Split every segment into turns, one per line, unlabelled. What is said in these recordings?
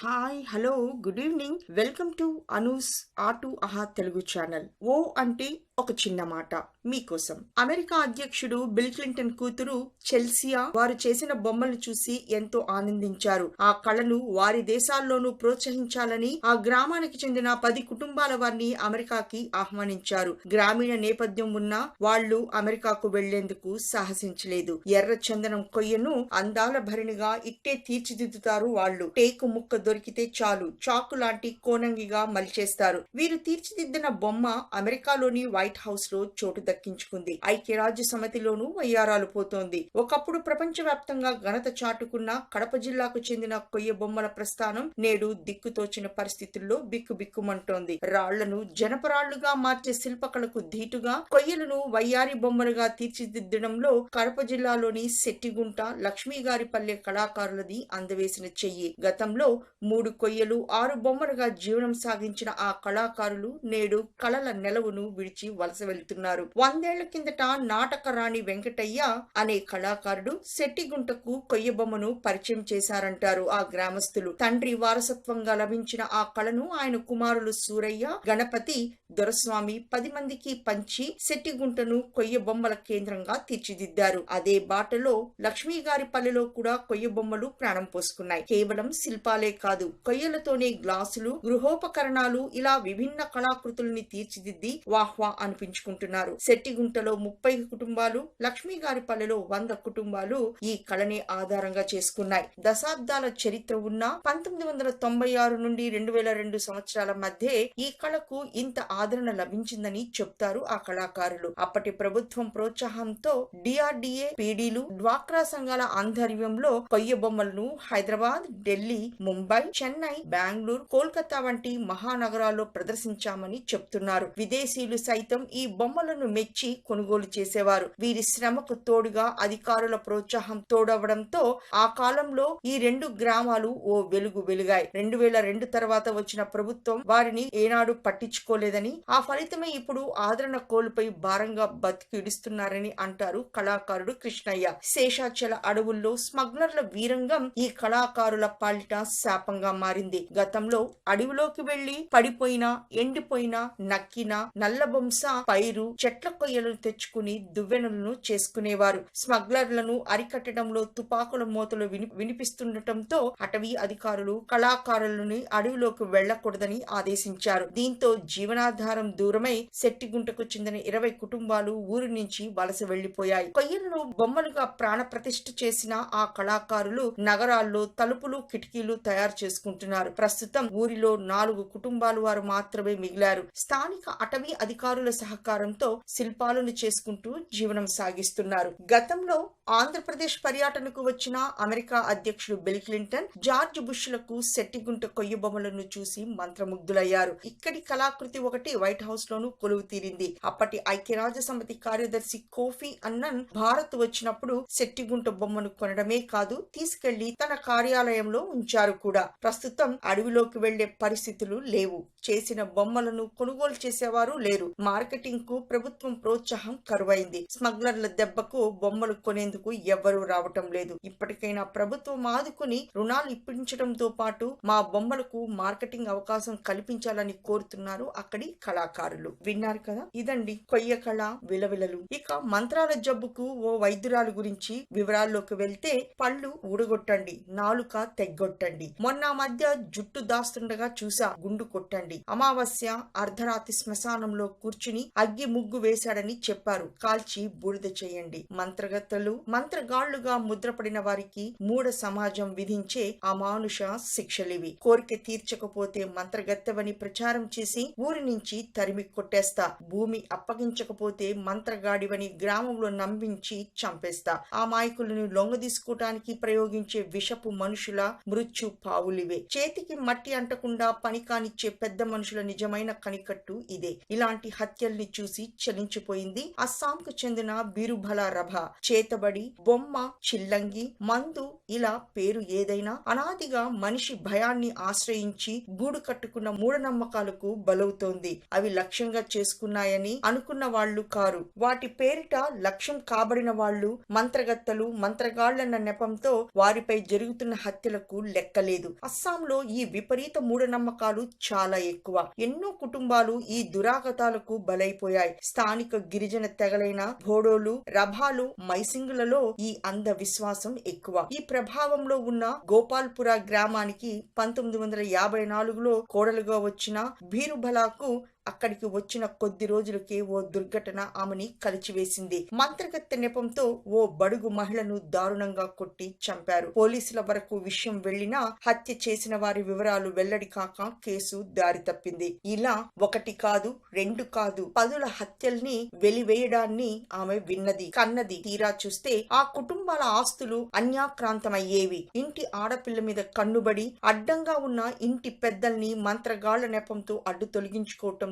Hi hello good evening welcome to Anu's ఆటు ఆహా Telugu channel. ఓ అంటే ఒక చిన్న మాట మీకోసం. అమెరికా అధ్యక్షుడు బిల్ క్లింటన్ కూతురు చెల్సియా వారు చేసిన బొమ్మలు చూసి ఎంతో ఆనందించారు. ఆ కళను వారి దేశాల్లోనూ ప్రోత్సహించాలని ఆ గ్రామానికి చెందిన 10 కుటుంబాల వారిని అమెరికాకి ఆహ్వానించారు. గ్రామీణ నేపథ్యం ఉన్న వాళ్ళు అమెరికాకు వెళ్లేందుకు సాహసించలేదు. ఎర్ర చందనం కొయ్యను అందాల భరిణిగా ఇట్టే తీర్చిదిద్దుతారు వాళ్ళు. టేకు ముక్క దొరికితే చాలు చాకు లాంటి కోనంగిగా మలిచేస్తారు. వీరు తీర్చిదిద్దిన బొమ్మ అమెరికాలోని వైట్ హౌస్ లో చోటు దక్కించుకుంది. ఐక్యరాజ్య సమితిలోనూ వయ్యారాలు పోతోంది. ఒకప్పుడు ప్రపంచవ్యాప్తంగా ఘనత చాటుకున్న కడప జిల్లాకు చెందిన కొయ్య బొమ్మల ప్రస్థానం నేడు దిక్కుతోచిన పరిస్థితుల్లో బిక్కుబిక్కుమంటోంది. రాళ్లను జనపరాళ్లుగా మార్చే శిల్పకళకు ధీటుగా కొయ్యలను వయ్యారి బొమ్మలుగా తీర్చిదిద్దడంలో కడప జిల్లాలోని శెట్టిగుంట లక్ష్మీగారిపల్లె కళాకారులది అందవేసిన చెయ్యి. గతంలో 3 కొయ్యలు 6 బొమ్మలుగా జీవనం సాగించిన ఆ కళాకారులు నేడు కళల నెలవును విడిచి వలస వెళ్తున్నారు. 100 ఏళ్ల కిందట నాటక రాణి వెంకటయ్య అనే కళాకారుడు శెట్టిగుంటకు కొయ్య బొమ్మను పరిచయం చేశారంటారు ఆ గ్రామస్తులు. తండ్రి వారసత్వంగా లభించిన ఆ కళను ఆయన కుమారులు సూరయ్య, గణపతి, దొరస్వామి 10 మందికి పంచి శెట్టిగుంటను కొయ్య బొమ్మల కేంద్రంగా తీర్చిదిద్దారు. అదే బాటలో లక్ష్మీగారిపల్లెలో కూడా కొయ్య బొమ్మలు ప్రాణం పోసుకున్నాయి. కేవలం శిల్పాలే కాదు, కొయ్యలతోనే గ్లాసులు, గృహోపకరణాలు ఇలా విభిన్న కళాకృతుల్ని తీర్చిదిద్ది వాహ్వా అనిపించుకుంటున్నారు. శెట్టిగుంటలో 30 కుటుంబాలు, లక్ష్మీగారిపల్లెలో 100 కుటుంబాలు ఈ కళని ఆధారంగా చేసుకున్నాయి. దశాబ్దాల చరిత్ర ఉన్న 1996 నుండి 2002 సంవత్సరాల మధ్య ఈ కళకు ఇంత ఆదరణ లభించిందని చెప్తారు ఆ కళాకారులు. అప్పటి ప్రభుత్వం ప్రోత్సాహంతో డిఆర్డిఏ, పీడీలు, డ్వాక్రా సంఘాల ఆధ్వర్యంలో కొయ్య బొమ్మలను హైదరాబాద్, ఢిల్లీ, ముంబై, చెన్నై, బెంగళూరు, కోల్కతా వంటి మహానగరాల్లో ప్రదర్శించామని చెప్తున్నారు. విదేశీయులు సైతం ఈ బొమ్మలను మెచ్చి కొనుగోలు చేసేవారు. వీరి శ్రమకు తోడుగా అధికారుల ప్రోత్సాహం తోడవడంతో ఆ కాలంలో ఈ 2 గ్రామాలు ఓ వెలుగు వెలిగాయి. 2002 తర్వాత వచ్చిన ప్రభుత్వం వారిని ఏనాడు పట్టించుకోలేదని, ఆ ఫలితమే ఇప్పుడు ఆదరణ కోల్పోయి భారంగా బతికిడుస్తున్నారని అంటారు కళాకారుడు కృష్ణయ్య. శేషాచల అడవుల్లో స్మగ్లర్ల వీరంగం ఈ కళాకారుల పాలిట శాపంగా మారింది. గతంలో అడవిలోకి వెళ్లి పడిపోయిన, ఎండిపోయిన, నక్కిన నల్లబొంస, పైరు, చెట్ల కొయ్యలను తెచ్చుకుని దువ్వెనలను చేసుకునేవారు. స్మగ్లర్లను అరికట్టడంలో తుపాకుల మోతలు వినిపిస్తుండటంతో అటవీ అధికారులు కళాకారులని అడవిలోకి వెళ్లకూడదని ఆదేశించారు. దీంతో జీవనాధారం దూరమై శెట్టిగుంటకు చెందిన 20 కుటుంబాలు ఊరి నుంచి వలస వెళ్లిపోయాయి. కొయ్యలను బొమ్మలుగా ప్రాణ ప్రతిష్ఠ చేసిన ఆ కళాకారులు నగరాల్లో తలుపులు, కిటికీలు తయారు చేసుకుంటున్నారు. ప్రస్తుతం ఊరిలో 4 కుటుంబాల వారు మాత్రమే మిగిలారు. స్థానిక అటవీ అధికారుల సహకారంతో శిల్పాలను చేసుకుంటూ జీవనం సాగిస్తున్నారు. గతంలో ఆంధ్రప్రదేశ్ పర్యటనకు వచ్చిన అమెరికా అధ్యక్షుడు బిల్ క్లింటన్, జార్జ్ బుష్లకు శెట్టిగుంట కొయ్య బొమ్మలను చూసి మంత్రముగ్ధులయ్యారు. ఇక్కడి కళాకృతి ఒకటి వైట్ హౌస్ లోను కొలువు తీరింది. అప్పటి ఐక్యరాజ్య సమితి కార్యదర్శి కోఫీ అన్నన్ భారత్ వచ్చినప్పుడు శెట్టిగుంట బొమ్మను కొనడమే కాదు, తీసుకెళ్లి తన కార్యాలయంలో ఉంచారు కూడా. ప్రస్తుతం అడవిలోకి వెళ్లే పరిస్థితులు లేవు. చేసిన బొమ్మలను కొనుగోలు చేసేవారు లేరు. మార్కెటింగ్ కు ప్రభుత్వం ప్రోత్సాహం కరువైంది. స్మగ్లర్ల దెబ్బకు బొమ్మలు కొనేందుకు ఎవ్వరూ రావటం లేదు. ఇప్పటికైనా ప్రభుత్వం ఆదుకుని రుణాలు ఇప్పించడంతో పాటు మా బొమ్మలకు మార్కెటింగ్ అవకాశం కల్పించాలని కోరుతున్నారు అక్కడి కళాకారులు. విన్నారు కదా, ఇదండి కొయ్య కళ విలవిలలు. ఇక మంత్రాల జబ్బుకు ఓ వైద్యురాలు గురించి వివరాల్లోకి వెళ్తే, పళ్ళు ఊడగొట్టండి, నాలుక తెగ్గొట్టండి, మొన్న మధ్య జుట్టు దాస్తుండగా చూసా, గుండు కొట్టండి, అమావాస్య అర్ధరాత్రి శ్మశానంలో కూర్చుని అగ్గి ముగ్గు వేశాడని చెప్పారు, కాల్చి బూడిద చేయండి. మంత్రగత్తలు, మంత్రగాళ్లుగా ముద్రపడిన వారికి మూఢ సమాజం విధించే అమానుష శిక్షలివి. కోరిక తీర్చకపోతే మంత్రగత్తెవని ప్రచారం చేసి ఊరి నుంచి తరిమి కొట్టేస్తా. భూమి అప్పగించకపోతే మంత్రగాడివని గ్రామంలో నమ్మించి చంపేస్తా. ఆ మాయకులను లొంగదీసుకోవటానికి ప్రయోగించే విషపు మనుషుల మృత్యు పావులివే. చేతికి మట్టి అంటకుండా పని కానిచ్చే పెద్ద మనుషుల నిజమైన కనికట్టు ఇదే. ఇలాంటి హత్య హత్యల్ని చూసి చలించిపోయింది అస్సాంకు చెందిన బీరుభలా రభ. చేతబడి, బొమ్మ, చిల్లంగి, మందు ఇలా పేరు ఏదైనా అనాదిగా మనిషి భయాన్ని ఆశ్రయించి గూడు కట్టుకున్న మూఢనమ్మకాలకు బలవుతోంది. అవి లక్ష్యంగా చేసుకున్నాయని అనుకున్న వాళ్ళు కారు. వాటి పేరిట లక్ష్యం కాబడిన వాళ్ళు మంత్రగత్తలు, మంత్రగాళ్లన్న నెపంతో వారిపై జరుగుతున్న హత్యలకు లెక్కలేదు. అస్సాంలో ఈ విపరీత మూఢనమ్మకాలు చాలా ఎక్కువ. ఎన్నో కుటుంబాలు ఈ దురాగతాలకు బలైపోయాయి. స్థానిక గిరిజన తెగలైన భోడోలు, రభాలు, మైసింగులలో ఈ అంధ విశ్వాసం ఎక్కువ. ఈ ప్రభావంలో ఉన్న గోపాల్పుర గ్రామానికి 1954లో కోడలుగా వచ్చిన బీరుభలాకు అక్కడికి వచ్చిన కొద్ది రోజులకే ఓ దుర్ఘటన ఆమెని కలిచివేసింది. మంత్రగత్తె నెపంతో ఓ బడుగు మహిళను దారుణంగా కొట్టి చంపారు. పోలీసుల వరకు విషయం వెళ్లినా హత్య చేసిన వారి వివరాలు వెల్లడి కాక కేసు దారి తప్పింది. ఇలా ఒకటి కాదు, రెండు కాదు, 10ల హత్యల్ని వెలివేయడాన్ని ఆమె విన్నది, కన్నది. తీరా చూస్తే ఆ కుటుంబాల ఆస్తులు అన్యాక్రాంతమయ్యేవి. ఇంటి ఆడపిల్ల మీద కన్నుబడి అడ్డంగా ఉన్న ఇంటి పెద్దల్ని మంత్రగాళ్ల నెపంతో అడ్డు తొలగించుకోవటం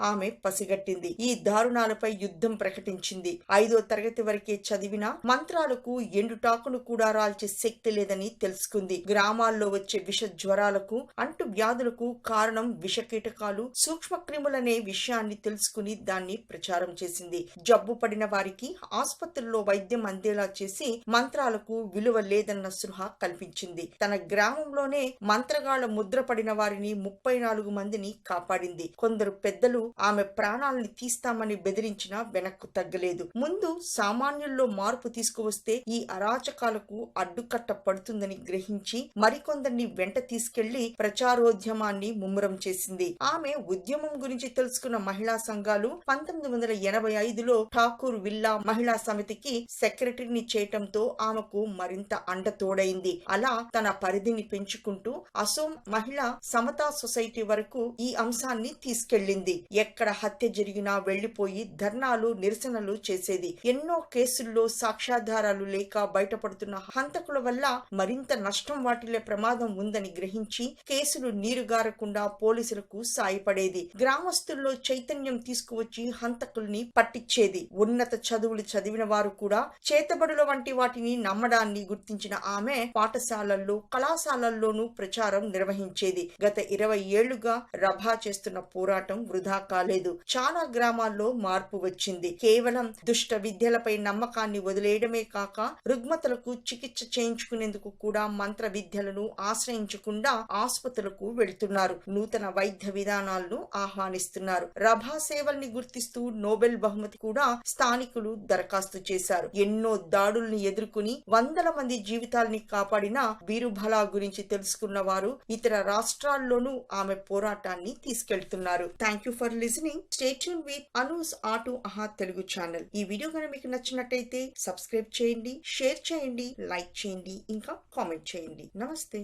ఆమె పసిగట్టింది. ఈ దారుణాలపై యుద్ధం ప్రకటించింది. 5వ తరగతి వరకే చదివిన మంత్రాలకు ఎండుటాకును కూడా రాల్చే శక్తి లేదని తెలుసుకుంది. గ్రామాల్లో వచ్చే విష జ్వరాలకు, అంటు వ్యాధులకు కారణం విషకీటకాలు, సూక్ష్మక్రిములనే విషయాన్ని తెలుసుకుని దాన్ని ప్రచారం చేసింది. జబ్బు పడిన వారికి ఆసుపత్రుల్లో వైద్యం అందేలా చేసి మంత్రాలకు విలువ లేదన్న స్పృహ కల్పించింది. తన గ్రామంలోనే మంత్రగాళ్ల ముద్ర పడిన వారిని 34 మందిని కాపాడింది. కొందరు పెద్దలు ఆమె ప్రాణాలని తీస్తామని బెదిరించినా వెనక్కు తగ్గలేదు. ముందు సామాన్యుల్లో మార్పు తీసుకువస్తే ఈ అరాచకాలకు అడ్డుకట్ట పడుతుందని గ్రహించి మరికొందరిని వెంట తీసుకెళ్లి ప్రచారోద్యమాన్ని ముమ్మరం చేసింది. ఆమె ఉద్యమం గురించి తెలుసుకున్న మహిళా సంఘాలు 1985లో ఠాకూర్ విల్లా మహిళా సమితికి సెక్రటరీని చేయటంతో ఆమెకు మరింత అండ తోడైంది. అలా తన పరిధిని పెంచుకుంటూ అసోం మహిళా సమతా సొసైటీ వరకు ఈ అంశాన్ని తీసుకెళ్లింది. ఎక్కడ హత్య జరిగినా వెళ్లిపోయి ధర్నాలు, నిరసనలు చేసేది. ఎన్నో కేసుల్లో సాక్ష్యాధారాలు లేక బయటపడుతున్న హంతకుల వల్ల మరింత నష్టం వాటిల్లే ప్రమాదం ఉందని గ్రహించి కేసులు నీరుగారకుండా పోలీసులకు సాయపడేది. గ్రామస్తుల్లో చైతన్యం తీసుకువచ్చి హంతకుల్ని పట్టించేది. ఉన్నత చదువులు చదివిన వారు కూడా చేతబడుల వంటి వాటిని నమ్మడాన్ని గుర్తించిన ఆమె పాఠశాలల్లో, కళాశాలల్లోనూ ప్రచారం నిర్వహించేది. గత 20 ఏళ్లుగా రభా చేస్తున్న పోరాటం వృధా కాలేదు. చాలా గ్రామాల్లో మార్పు వచ్చింది. కేవలం దుష్ట విద్యలపై నమ్మకాన్ని వదిలేయడమే కాక రుగ్మతలకు చికిత్స చేయించుకునేందుకు కూడా మంత్ర విద్యలను ఆశ్రయించకుండా ఆసుపత్రులకు వెళ్తున్నారు. నూతన వైద్య విధానాలను ఆహ్వానిస్తున్నారు. రభా సేవల్ని గుర్తిస్తూ నోబెల్ బహుమతి కూడా స్థానికులు దరఖాస్తు చేశారు. ఎన్నో దాడుల్ని ఎదుర్కొని వందల మంది జీవితాల్ని కాపాడిన బీరుభలా గురించి తెలుసుకున్న వారు ఇతర రాష్ట్రాల్లోనూ ఆమె పోరాటాన్ని తీసుకెళ్తున్నారు. Thank you for listening. Stay tune with Anu's ఆటు ఆహా తెలుగు ఛానల్. ఈ వీడియో కనుక మీకు నచ్చినట్టయితే సబ్స్క్రైబ్ చేయండి, షేర్ చేయండి, లైక్ చేయండి, ఇంకా కామెంట్ చేయండి. నమస్తే.